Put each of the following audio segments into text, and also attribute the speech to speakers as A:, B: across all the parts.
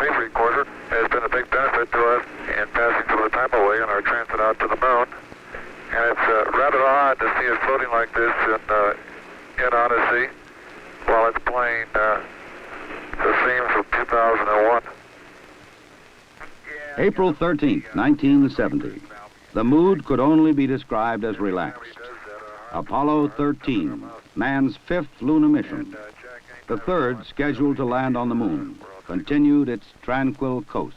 A: phase recorder has been a big benefit to us in passing some of the time away on our transit out to the moon. And it's rather odd to see it floating like this in Odyssey while it's playing the theme from 2001.
B: April 13th, 1970. The mood could only be described as relaxed. Apollo 13, man's fifth lunar mission. The third, scheduled to land on the moon, continued its tranquil coast.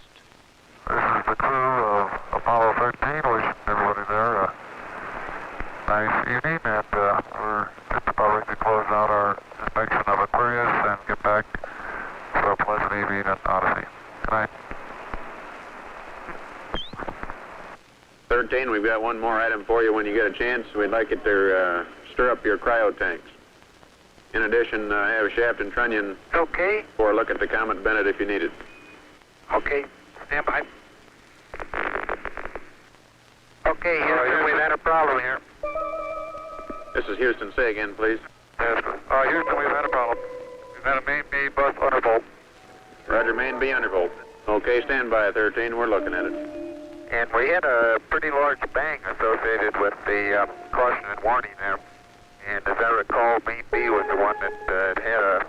A: This is the crew of Apollo 13, wishing everybody there a nice evening, and we're just about ready to close out our inspection of Aquarius and get back for a pleasant evening at Odyssey. Good night.
C: 13, we've got one more item for you when you get a chance. We'd like it to stir up your cryo tanks. In addition, have Shaft and Trunnion
A: Okay.
C: for a look at the Comet Bennett if you need it.
A: Okay. Stand by. Okay, Houston, we've had a problem here.
C: This is Houston. Say again, please.
A: Yes, Houston, we've had a problem. We've had a main B bus undervolt.
C: Roger, main B undervolt. Okay, stand by, 13. We're looking at it.
A: And we had a pretty large bang associated with the caution and warning there. And as I recall, main B was the one that had a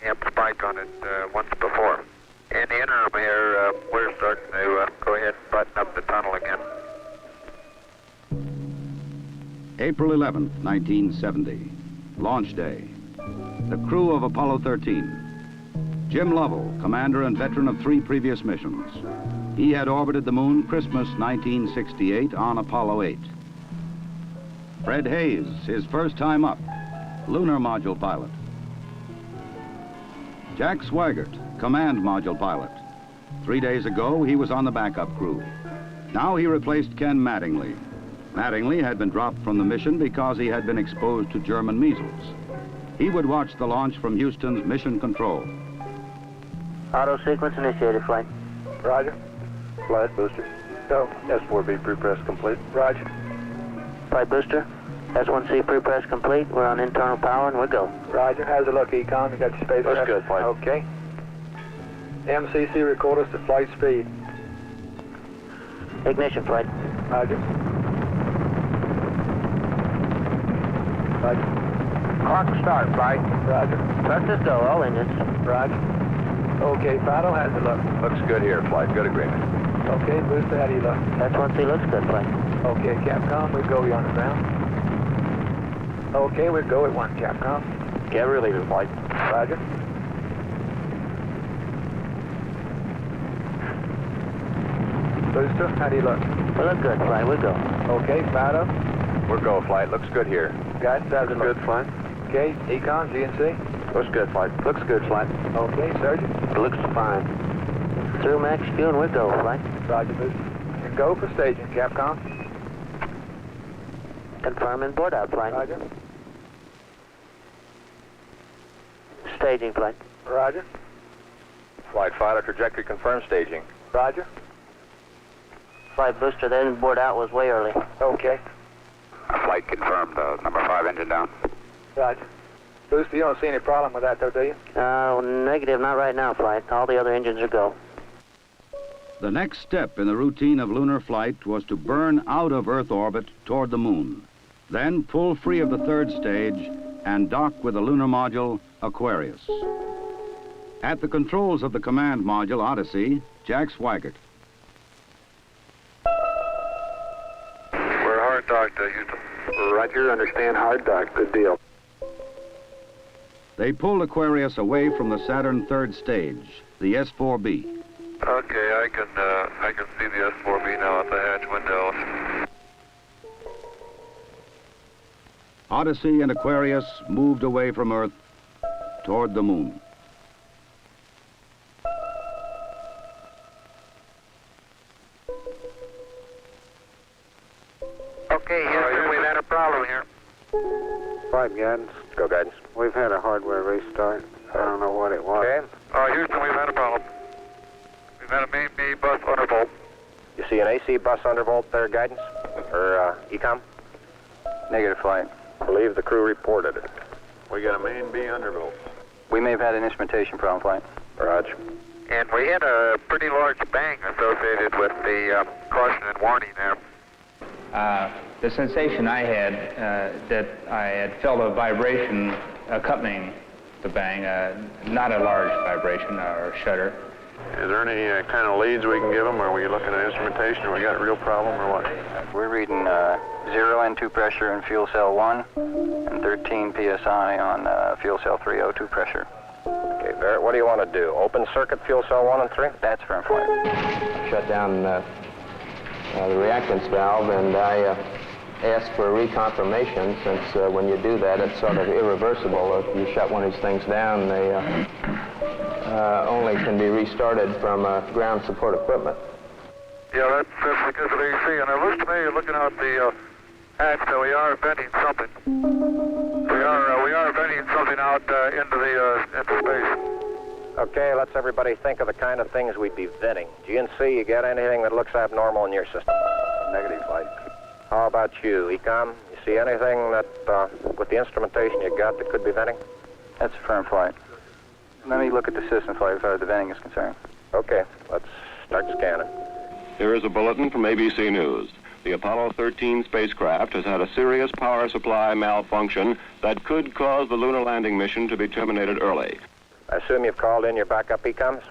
A: amp spike on it once before. In the interim here, we're starting to go ahead and button up the tunnel again.
B: April 11th, 1970. Launch day. The crew of Apollo 13. Jim Lovell, commander and veteran of 3 previous missions. He had orbited the moon Christmas 1968 on Apollo 8. Fred Hayes, his first time up, lunar module pilot. Jack Swigert, command module pilot. 3 days ago, he was on the backup crew. Now he replaced Ken Mattingly. Mattingly had been dropped from the mission because he had been exposed to German measles. He would watch the launch from Houston's mission control.
D: Auto sequence initiated, flight.
E: Roger. Flight booster. Go. S4B pre-press complete. Roger.
D: Flight booster. S1C pre-press complete. We're on internal power and we go.
E: Roger. How's it look, Econ? You got your space?
C: Looks good, flight.
E: Okay. MCC record us to flight speed.
D: Ignition, flight.
E: Roger. Roger.
D: Clock start, flight.
E: Roger.
D: Thrusters go, all engines.
E: Roger. Okay, Fido, how's it look?
C: Looks good here, flight. Good agreement.
E: Okay, booster, how do you look?
D: S1C looks good, flight.
E: Okay, Capcom, we go you on the ground. Okay, we go at 1, Capcom.
C: Get relieving, flight.
E: Roger. Booster, how do you look?
D: We look good, flight. We go.
E: Okay, Fido.
C: We're go, flight. Looks good here.
E: Guys, how's it look?
C: Good, flight.
E: Okay, Econ, GNC.
C: Looks good, flight. Looks good, flight.
E: Okay, Sergeant.
C: Looks fine.
D: Through max Q and we go, flight.
E: Roger, booster. And go for staging, Capcom.
D: Confirming board out, flight.
E: Roger.
D: Staging, flight.
E: Roger.
C: Flight Fido, trajectory confirmed, staging.
E: Roger.
D: Flight booster, then board out was way early.
E: Okay.
C: Flight confirmed, number 5 engine down.
E: Roger. Booster, you don't see any problem with that, though, do you?
D: Negative, not right now, flight. All the other engines are go.
B: The next step in the routine of lunar flight was to burn out of Earth orbit toward the moon. Then pull free of the third stage and dock with the lunar module Aquarius. At the controls of the command module Odyssey, Jack Swigert.
A: We're hard docked, Houston.
C: Roger, understand, hard dock. Good deal.
B: They pulled Aquarius away from the Saturn third stage, the S4B.
A: Okay, I can see the S4B now at the hatch windows.
B: Odyssey and Aquarius moved away from Earth toward the moon.
A: Okay, Houston, we've had a problem here.
E: 5 guidance.
C: Go, guidance.
E: We've had a hardware restart. I don't know what it was.
C: Okay.
A: Houston, we've had a problem. We've had a main B bus undervolt.
C: You see an AC bus undervolt there, guidance? Or, ECOM? Negative, flight. I believe the crew reported it. We got a main B undervolt.
F: We may have had an instrumentation problem, flight.
C: Roger.
A: And we had a pretty large bang associated with the caution and warning there.
F: The sensation I had, that I had felt a vibration accompanying the bang, not a large vibration or shudder.
C: Is there any kind of leads we can give them? Are we looking at instrumentation, or we got a real problem, or what?
G: We're reading 0 N2 pressure in fuel cell 1 and 13 psi on fuel cell 3 O2 pressure.
H: Okay, Barrett, what do you want to do? Open circuit fuel cell 1 and 3?
G: That's firm flight.
I: Shut down the reactance valve, and I asked for a reconfirmation, since when you do that, it's sort of irreversible. If you shut one of these things down, they only can be restarted from ground support equipment.
A: Yeah, that's because of AC. And it looks to me, looking out the hatch, that we are venting something. We are venting something out into space.
H: Okay, let's everybody think of the kind of things we'd be venting. GNC, you get anything that looks abnormal in your system?
G: Negative flight.
H: How about you, ECOM? You see anything that, with the instrumentation you got, that could be venting?
G: That's firm flight. Let me look at the system flight as far as the venting is concerned.
H: Okay, let's start scanning.
J: Here is a bulletin from ABC News. The Apollo 13 spacecraft has had a serious power supply malfunction that could cause the lunar landing mission to be terminated early.
H: I assume you've called in your backup ECOMs?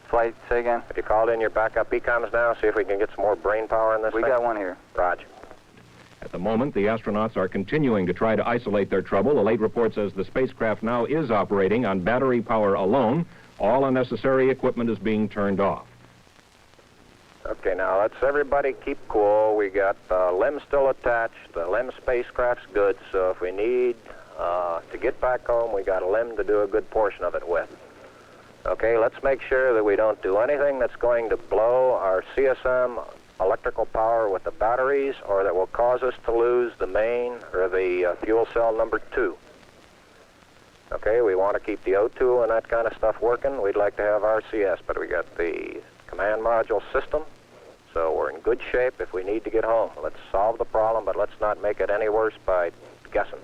G: Flight, say again?
H: Have you called in your backup ECOMs now? See if we can get some more brain power in this
G: We
H: thing?
G: got one here.
H: Roger.
K: At the moment, the astronauts are continuing to try to isolate their trouble. A late report says the spacecraft now is operating on battery power alone. All unnecessary equipment is being turned off.
H: Okay, now let's everybody keep cool. We got the LEM still attached. The LEM spacecraft's good, so if we need to get back home, we got a LEM to do a good portion of it with. Okay, let's make sure that we don't do anything that's going to blow our CSM electrical power with the batteries, or that will cause us to lose the main or the fuel cell number 2. Okay, we want to keep the O2 and that kind of stuff working. We'd like to have RCS, but we got the command module system, so we're in good shape if we need to get home. Let's solve the problem, but let's not make it any worse by guessing.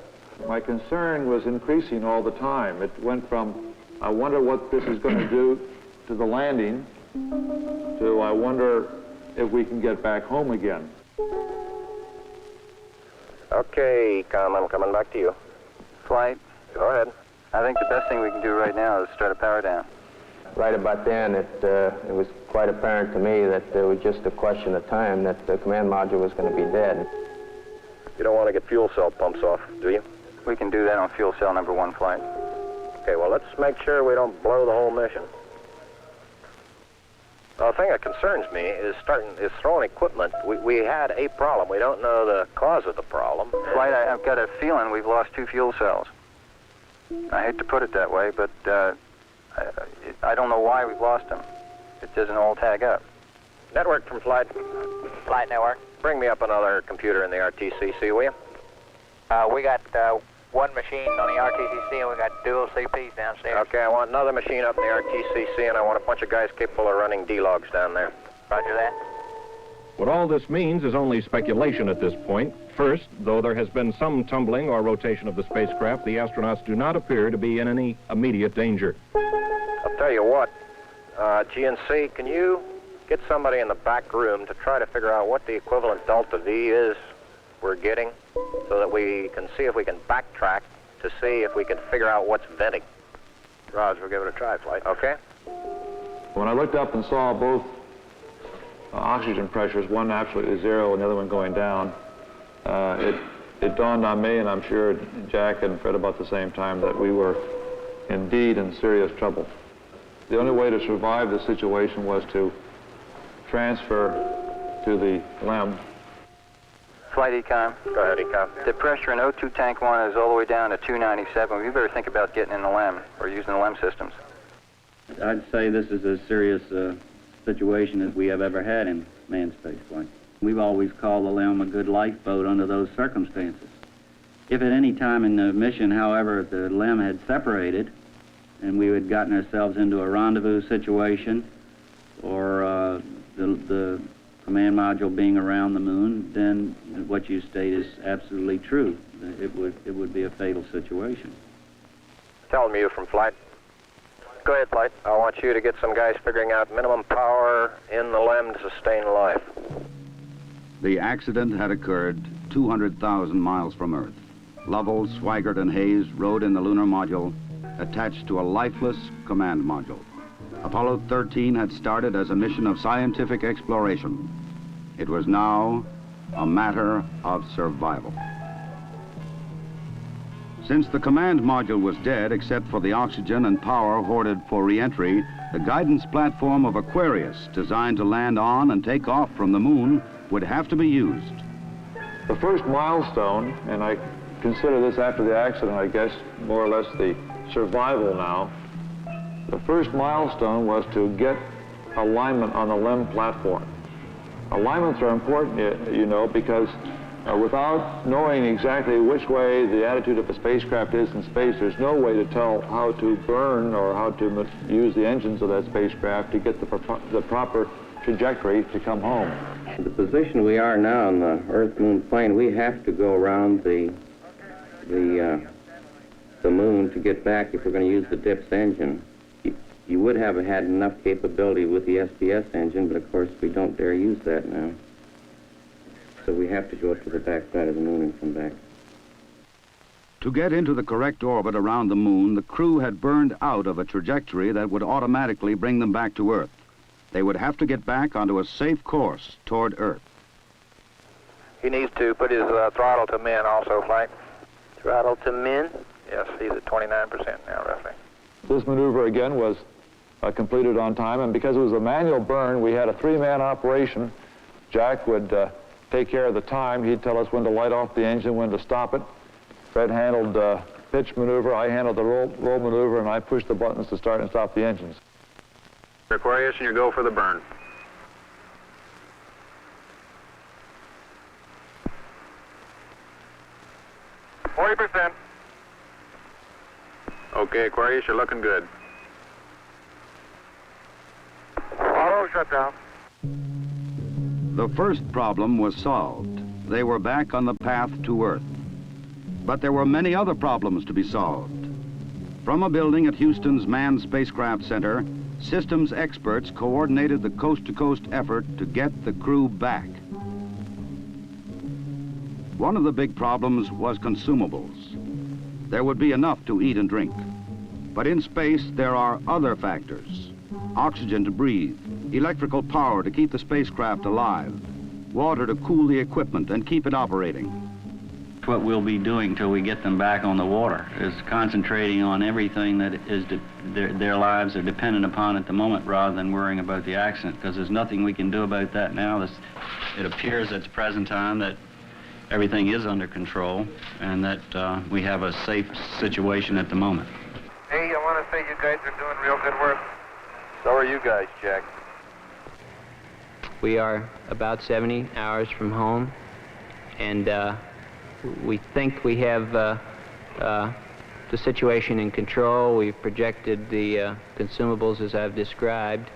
E: My concern was increasing all the time. It went from, I wonder what this is going to do to the landing, to I wonder if we can get back home again.
H: Okay, ECOM, I'm coming back to you.
G: Flight.
H: Go ahead.
G: I think the best thing we can do right now is start a power down.
I: Right about then, it was quite apparent to me that it was just a question of time that the command module was going to be dead.
H: You don't want to get fuel cell pumps off, do you?
G: We can do that on fuel cell number 1 flight.
H: Okay, well, let's make sure we don't blow the whole mission. The thing that concerns me is throwing equipment. We had a problem. We don't know the cause of the problem.
G: Flight, I've got a feeling we've lost 2 fuel cells. I hate to put it that way, but I don't know why we've lost them. It doesn't all tag up.
H: Network from Flight.
D: Flight network.
H: Bring me up another computer in the RTCC, will you?
D: We got one machine on the RTCC, and we got dual CPs downstairs.
H: Okay, I want another machine up in the RTCC, and I want a bunch of guys capable of running D-logs down there.
D: Roger that.
K: What all this means is only speculation at this point. First, though there has been some tumbling or rotation of the spacecraft, the astronauts do not appear to be in any immediate danger.
H: I'll tell you what, GNC, can you get somebody in the back room to try to figure out what the equivalent delta V is we're getting, so that we can see if we can backtrack to see if we can figure out what's venting. Roger, we'll give it a try, Flight. Okay?
E: When I looked up and saw both oxygen pressures, one absolutely 0 and the other one going down, it dawned on me, and I'm sure Jack and Fred about the same time, that we were indeed in serious trouble. The only way to survive the situation was to transfer to the LEM.
G: Flight ECOM.
H: Go ahead, ECOM.
G: The pressure in O2 tank 1 is all the way down to 297. We better think about getting in the LEM or using the LEM systems.
L: I'd say this is as serious a situation as we have ever had in manned spaceflight. We've always called the LEM a good lifeboat under those circumstances. If at any time in the mission, however, the LEM had separated and we had gotten ourselves into a rendezvous situation, or the command module being around the moon, then what you state is absolutely true. It would be a fatal situation.
H: Tell me you from Flight.
G: Go ahead, Flight. I want you to get some guys figuring out minimum power in the LEM to sustain life.
B: The accident had occurred 200,000 miles from Earth. Lovell, Swigert, and Hayes rode in the lunar module attached to a lifeless command module. Apollo 13 had started as a mission of scientific exploration. It was now a matter of survival. Since the command module was dead, except for the oxygen and power hoarded for re-entry, the guidance platform of Aquarius, designed to land on and take off from the moon, would have to be used.
E: The first milestone, and I consider this after the accident, I guess, more or less the survival now. The first milestone was to get alignment on the LEM platform. Alignments are important, you know, because without knowing exactly which way the attitude of a spacecraft is in space, there's no way to tell how to burn or how to use the engines of that spacecraft to get the proper trajectory to come home.
L: The position we are now on the Earth-Moon plane, we have to go around the moon to get back if we're going to use the DIPS engine. You would have had enough capability with the SPS engine, but of course we don't dare use that now. So we have to go up to the back side of the moon and come back.
B: To get into the correct orbit around the moon, the crew had burned out of a trajectory that would automatically bring them back to Earth. They would have to get back onto a safe course toward Earth.
D: He needs to put his throttle to min also, Flight.
G: Throttle to min?
D: Yes, he's at 29% now, roughly.
E: This maneuver, again, was completed on time, and because it was a manual burn, we had a three-man operation. Jack would take care of the time. He'd tell us when to light off the engine, when to stop it. Fred handled pitch maneuver, I handled the roll maneuver, and I pushed the buttons to start and stop the engines.
C: Aquarius, and you go for the burn. Okay, Aquarius, you're looking good.
A: Auto shutdown.
B: The first problem was solved. They were back on the path to Earth. But there were many other problems to be solved. From a building at Houston's Manned Spacecraft Center, systems experts coordinated the coast-to-coast effort to get the crew back. One of the big problems was consumables. There would be enough to eat and drink. But in space, there are other factors. Oxygen to breathe, electrical power to keep the spacecraft alive, water to cool the equipment and keep it operating.
L: What we'll be doing till we get them back on the water is concentrating on everything that is their lives are dependent upon at the moment, rather than worrying about the accident, because there's nothing we can do about that now. It appears at the present time that everything is under control and that we have a safe situation at the moment.
A: Hey, I want to say you guys are doing real good work.
G: So are you guys, Jack.
I: We are about 70 hours from home, and we think we have the situation in control. We've projected the consumables as I've described,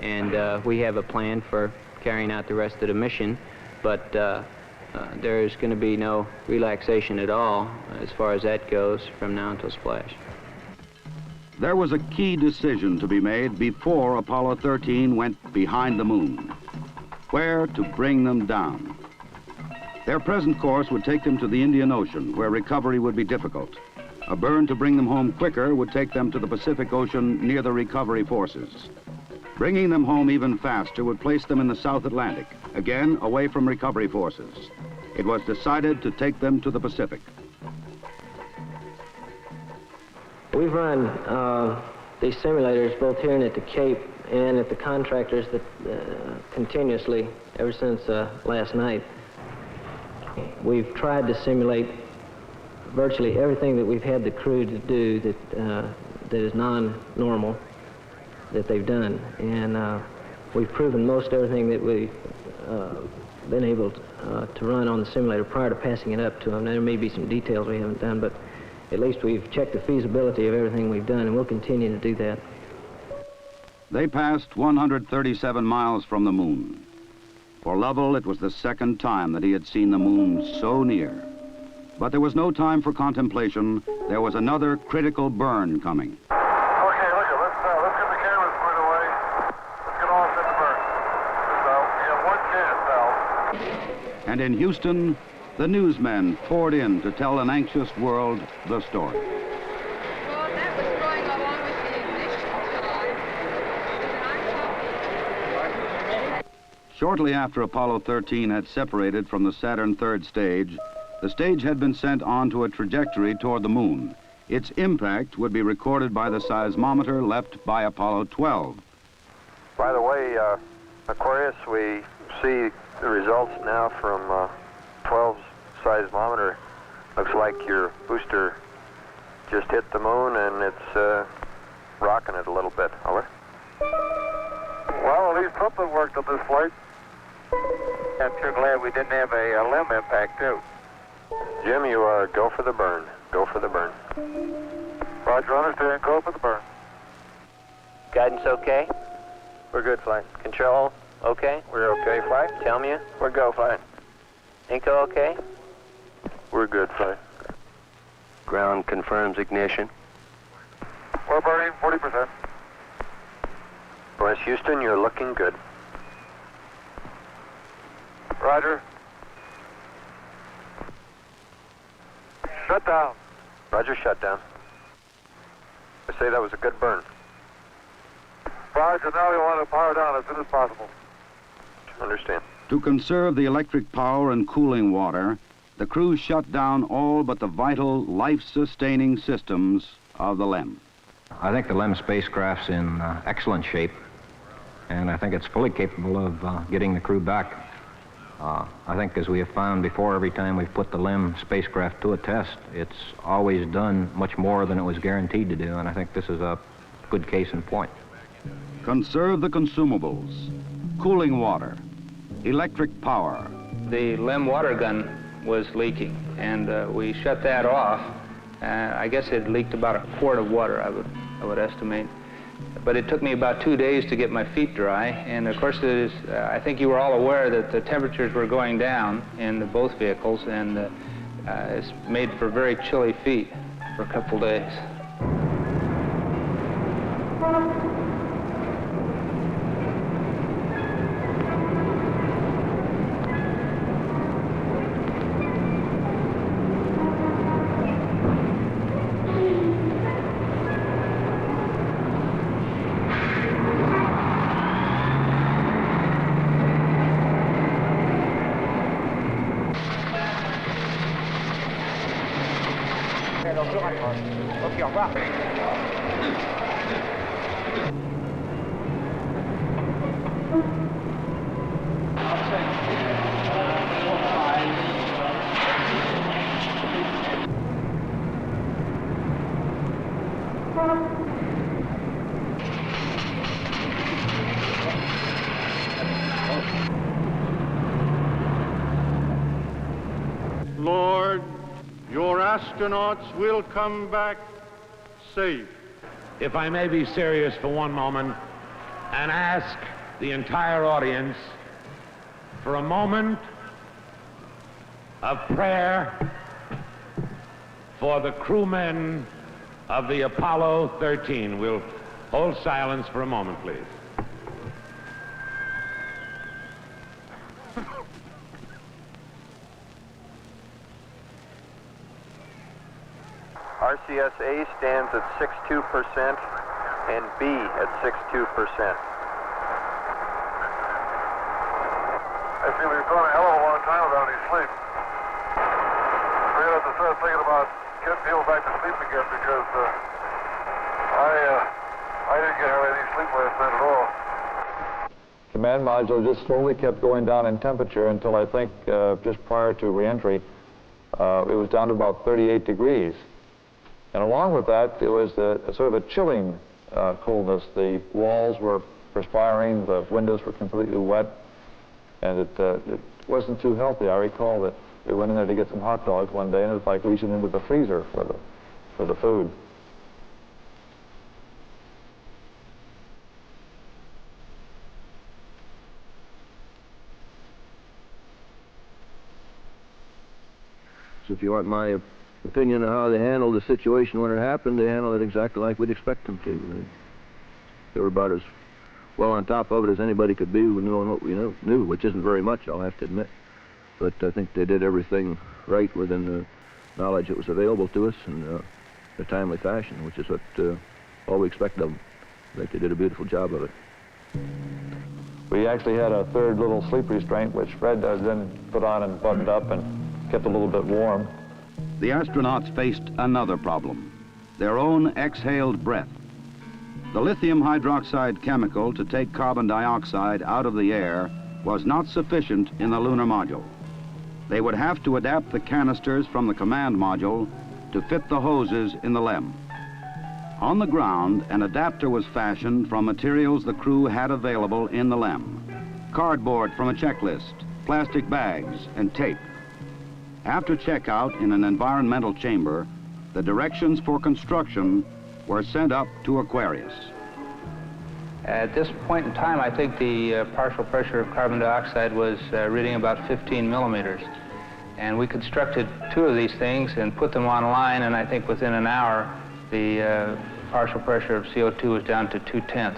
I: and we have a plan for carrying out the rest of the mission, but there's going to be no relaxation at all as far as that goes from now until splash.
B: There was a key decision to be made before Apollo 13 went behind the moon. Where to bring them down. Their present course would take them to the Indian Ocean, where recovery would be difficult. A burn to bring them home quicker would take them to the Pacific Ocean near the recovery forces. Bringing them home even faster would place them in the South Atlantic, again away from recovery forces. It was decided to take them to the Pacific.
M: We've run these simulators both here and at the Cape and at the contractors that continuously ever since last night. We've tried to simulate virtually everything that we've had the crew to do that is non-normal that they've done, and we've proven most everything that we've been able to run on the simulator prior to passing it up to them. Now, there may be some details we haven't done, but at least we've checked the feasibility of everything we've done, and we'll continue to do that.
B: They passed 137 miles from the moon. For Lovell, it was the second time that he had seen the moon so near. But there was no time for contemplation. There was another critical burn coming.
A: Okay, look,
B: And in Houston, the newsmen poured in to tell an anxious world the story.
N: Well, that was going along with the ignition time.
B: Shortly after Apollo 13 had separated from the Saturn third stage, the stage had been sent onto a trajectory toward the moon. Its impact would be recorded by the seismometer left by Apollo 12.
G: By the way, Aquarius, we see the results now from 12's seismometer. Looks like your booster just hit the moon and it's rocking it a little bit. Over.
A: Well, at least something worked on this flight. I'm sure glad we didn't have a limb impact, too.
G: Jim, you go for the burn. Go for the burn.
A: Roger, understand. Go for the burn.
G: Guidance okay? We're good, flight. Control okay? We're okay, flight. Tell me we're go, flight. Inco okay? We're good, flight. Ground confirms ignition.
A: We're burning 40%.
G: West Houston, you're looking good.
A: Roger. Shut down.
G: Roger, shut down. I say that was a good burn.
A: Roger, now we want to power down as soon as possible.
G: Understand.
B: To conserve the electric power and cooling water, the crew shut down all but the vital, life-sustaining systems of the LEM.
K: I think the LEM spacecraft's in excellent shape, and I think it's fully capable of getting the crew back. I think, as we have found before, every time we've put the LEM spacecraft to a test, it's always done much more than it was guaranteed to do, and I think this is a good case in point.
B: Conserve the consumables, cooling water, electric power.
F: The LEM water gun was leaking, and we shut that off. I guess it leaked about a quart of water, I would estimate. But it took me about 2 days to get my feet dry, and of course I think you were all aware that the temperatures were going down in both vehicles, and it's made for very chilly feet for a couple days.
N: Ok, au revoir.
O: Lord, your astronauts will come back safe.
P: If I may be serious for one moment and ask the entire audience for a moment of prayer for the crewmen of the Apollo 13. We'll hold silence for a moment, please.
G: RCS-A stands at 62% and B at 62%.
A: I feel we've gone a hell of a long time without any sleep. We're going to have to start thinking about getting people back to sleep again because I didn't get hardly any sleep last night at all.
E: Command module just slowly kept going down in temperature until I think just prior to re-entry, it was down to about 38 degrees. And along with that, there was sort of a chilling coolness. The walls were perspiring, the windows were completely wet, and it wasn't too healthy. I recall that we went in there to get some hot dogs one day, and it was like reaching into the freezer for the food.
Q: So if you want my opinion of how they handled the situation when it happened, they handled it exactly like we'd expect them to. They were about as well on top of it as anybody could be, knowing what we knew, which isn't very much, I'll have to admit. but I think they did everything right within the knowledge that was available to us in a timely fashion, which is what all we expect of them. I think they did a beautiful job of it.
E: We actually had a third little sleep restraint, which Fred then put on and buttoned up and kept a little bit warm.
B: The astronauts faced another problem, their own exhaled breath. The lithium hydroxide chemical to take carbon dioxide out of the air was not sufficient in the lunar module. They would have to adapt the canisters from the command module to fit the hoses in the LEM. On the ground, an adapter was fashioned from materials the crew had available in the LEM. Cardboard from a checklist, plastic bags, and tape. After checkout in an environmental chamber, the directions for construction were sent up to Aquarius.
F: At this point in time, I think the partial pressure of carbon dioxide was reading about 15 millimeters. And we constructed 2 of these things and put them online, and I think within an hour, the partial pressure of CO2 was down to 2/10.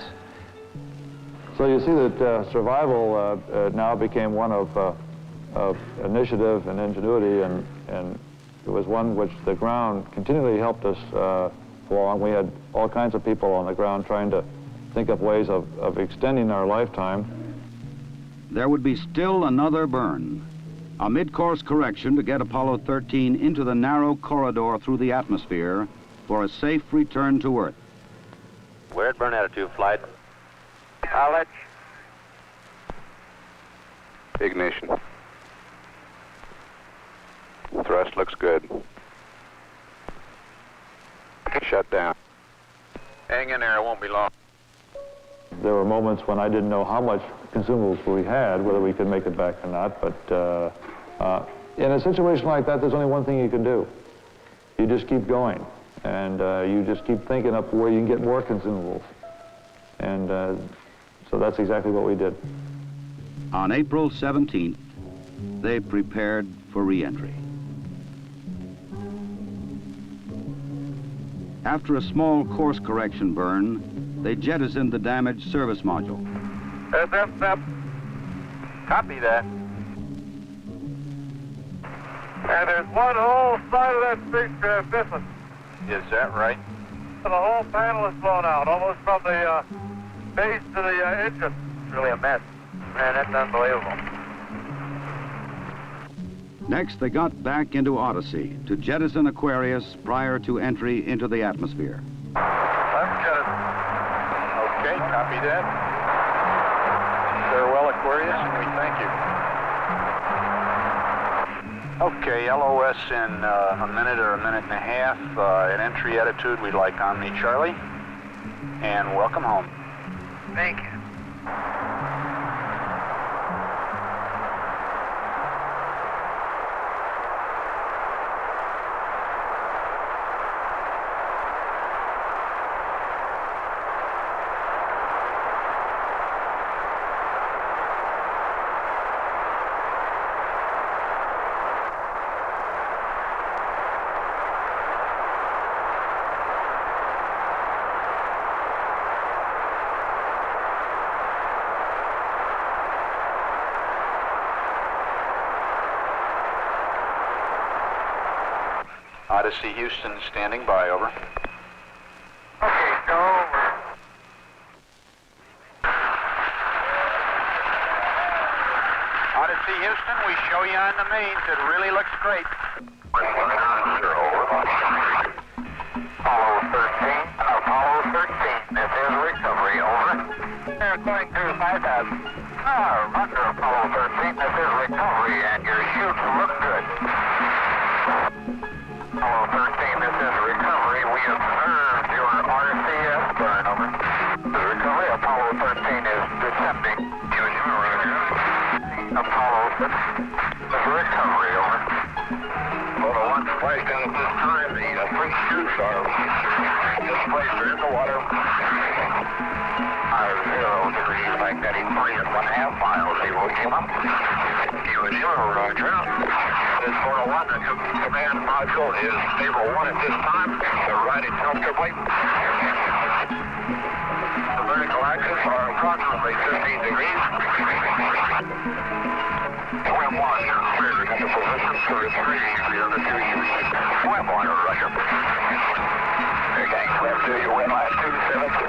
E: So you see that survival now became one of initiative and ingenuity, and it was one which the ground continually helped us along. We had all kinds of people on the ground trying to think of ways of extending our lifetime.
B: There would be still another burn, a mid-course correction to get Apollo 13 into the narrow corridor through the atmosphere for a safe return to Earth.
G: We're at burn attitude, flight.
A: College. Ignition. Thrust looks good. Shut down.
C: Hang in there, it won't be long.
E: There were moments when I didn't know how much consumables we had, whether we could make it back or not, but in a situation like that, there's only one thing you can do. You just keep going, and you just keep thinking up where you can get more consumables. And so that's exactly what we did.
B: On April 17th, they prepared for re-entry. After a small course correction burn, they jettisoned the damaged service module.
A: SF, copy that. And there's one whole side of that spacecraft missing.
C: Is that right?
A: The whole panel is blown out, almost from the base to the engine. It's really a mess. Man, that's unbelievable.
B: Next, they got back into Odyssey to jettison Aquarius prior to entry into the atmosphere.
A: Left jettison.
C: Okay, copy that. Farewell, Aquarius, and we thank you. Okay, LOS in a minute or a minute and a half. At entry attitude, we'd like Omni Charlie. And welcome home.
A: Thank you.
C: Odyssey Houston standing by, over.
A: Okay, go over.
C: Odyssey Houston, we show you on the mains. It really looks great.
A: Apollo 13, this is recovery, over. They're going through 5,000. Roger, Apollo 13, this is recovery, and your chutes look good. Apollo 13, this is recovery. We observed your RCS burn, over. This is recovery. Apollo 13 is descending. Apollo 6, this is recovery, over. Photo 1 spliced in at this time. The three chutes are displaced in the water. 0 degrees, magnetic 3.5 miles. 0 came up. 0, roger. This photo 1, the command module is stable 1 at this time. The right comfortably. The vertical axis are approximately 15 degrees. Swim 1, you're clear to get the position for 3, the other 2 you swim 1, Russia. Okay, swim 2, you win last 270.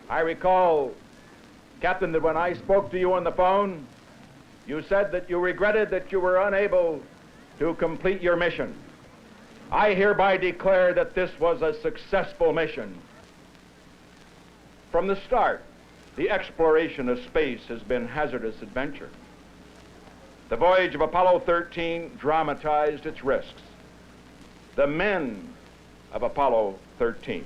R: I recall, Captain, that when I spoke to you on the phone, you said that you regretted that you were unable to complete your mission. I hereby declare that this was a successful mission. From the start, the exploration of space has been hazardous adventure. The voyage of Apollo 13 dramatized its risks. The men of Apollo 13,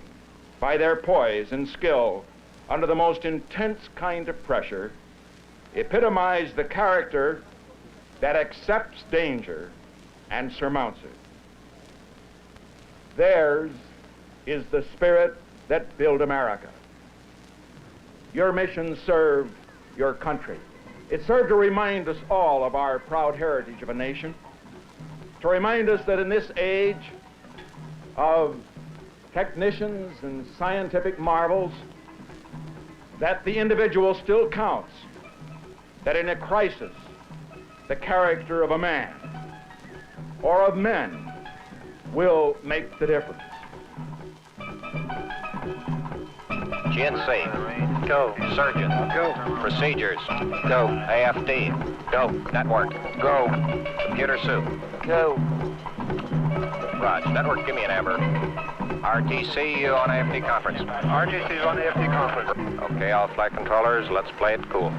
R: by their poise and skill under the most intense kind of pressure, epitomized the character that accepts danger and surmounts it. Theirs is the spirit that built America. Your mission served your country. It served to remind us all of our proud heritage of a nation, to remind us that in this age of technicians and scientific marvels, that the individual still counts, that in a crisis, the character of a man or of men will make the difference.
H: GNC. Go. Surgeon. Go. Procedures. Go. AFD. Go. Network. Go. Computer soup. Go. Raj, network, give me an Amber. RTC, you on AFD conference.
G: RTC's on the AFD conference.
H: Okay, all flight controllers, let's play it cool.